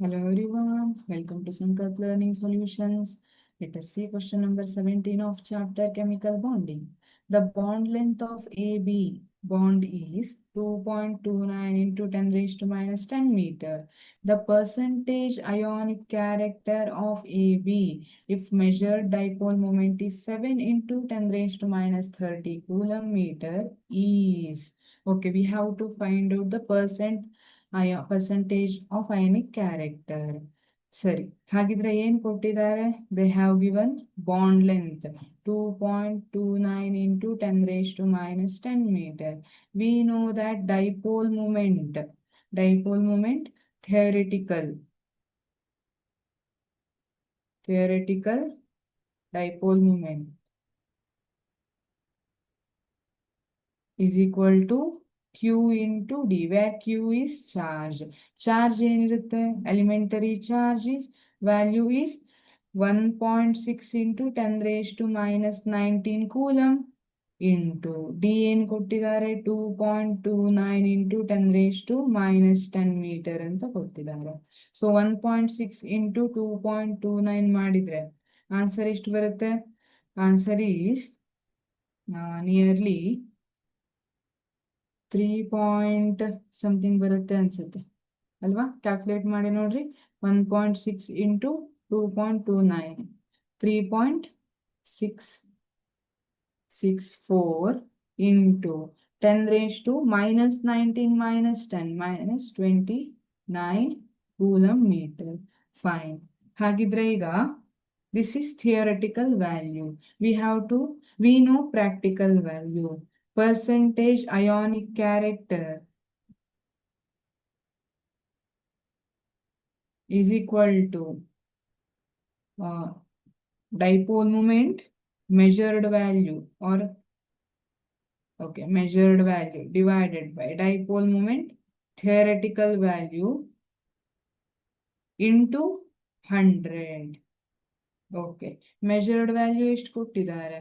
Hello everyone, welcome to Sankalp Learning Solutions. Let us see question number 17 of chapter Chemical Bonding. The bond length of AB bond is 2.29 into 10 raised to minus 10 meter. The percentage ionic character of AB if measured dipole moment is 7 into 10 raised to minus 30 coulomb meter is. Okay, we have to find out the percentage of ionic character. ಸರಿ, ಹಾಗಿದ್ರೆ ಏನ್ ಕೊಟ್ಟಿದ್ದಾರೆ? They have given bond length 2.29 into 10 raised to minus 10 meter. We know that dipole moment theoretical dipole moment is equal to Q into D, where Q is charge. Charge ಏನಿರುತ್ತೆ? Elementary charge is value is 1.6 into 10 raised to minus 19 coulomb into D ಏನು ಕೊಟ್ಟಿದ್ದಾರೆ? 2.29 into 10 raised to minus 10 meter ಅಂತ ಕೊಟ್ಟಿದ್ದಾರೆ. So 1.6 into 2.29 ಮಾಡಿದ್ರೆ answer ಎಷ್ಟು ಬರುತ್ತೆ? Answer is nearly 3 point something ಬರುತ್ತೆ ಅನ್ಸುತ್ತೆ ಅಲ್ವಾ? ಕ್ಯಾಲ್ಕುಲೇಟ್ ಮಾಡಿ ನೋಡ್ರಿ. 1.6 into 2.29 3.664 into 10 raised to minus 19 minus 10 minus 29 coulomb meter. Fine. ಹಾಗಿದ್ರೆ ಈಗ this is theoretical value. We know practical value. Percentage ionic character is equal to dipole moment measured value measured value divided by dipole moment theoretical value into 100. Okay, measured value ಎಷ್ಟು ಕೊಟ್ಟಿದ್ದಾರೆ?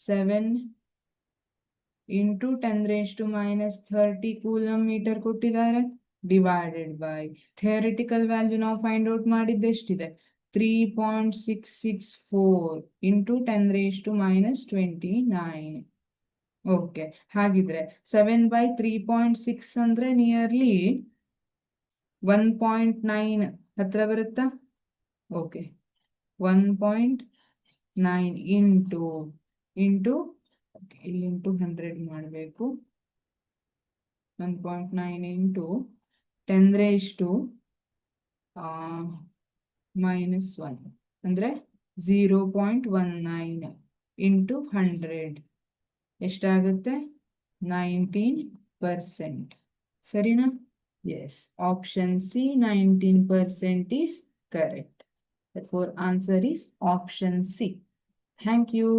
7 into 10 raised to minus 30 coulomb meter ಕೊಟ್ಟಿದ್ದಾರೆ, divided by theoretical value ನಾವು find out ಮಾಡಿದ್ದು ಎಷ್ಟಿದೆ? 3.664 into 10 raised to minus 29. Okay, ಹಾಗಿದ್ರೆ 7 by 3.6 ಅಂದ್ರೆ nearly 1.9 ಹತ್ರ ಬರುತ್ತಾ? ಓಕೆ, 1.9 into ಇಲ್ಲಿ ಇಂಟು 100 ಮಾಡಬೇಕು. 1.9 into 10 raised to minus 1 ಅಂದ್ರೆ 0.19 into 100 ಎಷ್ಟಾಗುತ್ತೆ? 19%. ಸರಿನಾ? Yes, option C 19% is correct. Therefore answer is option C. Thank you.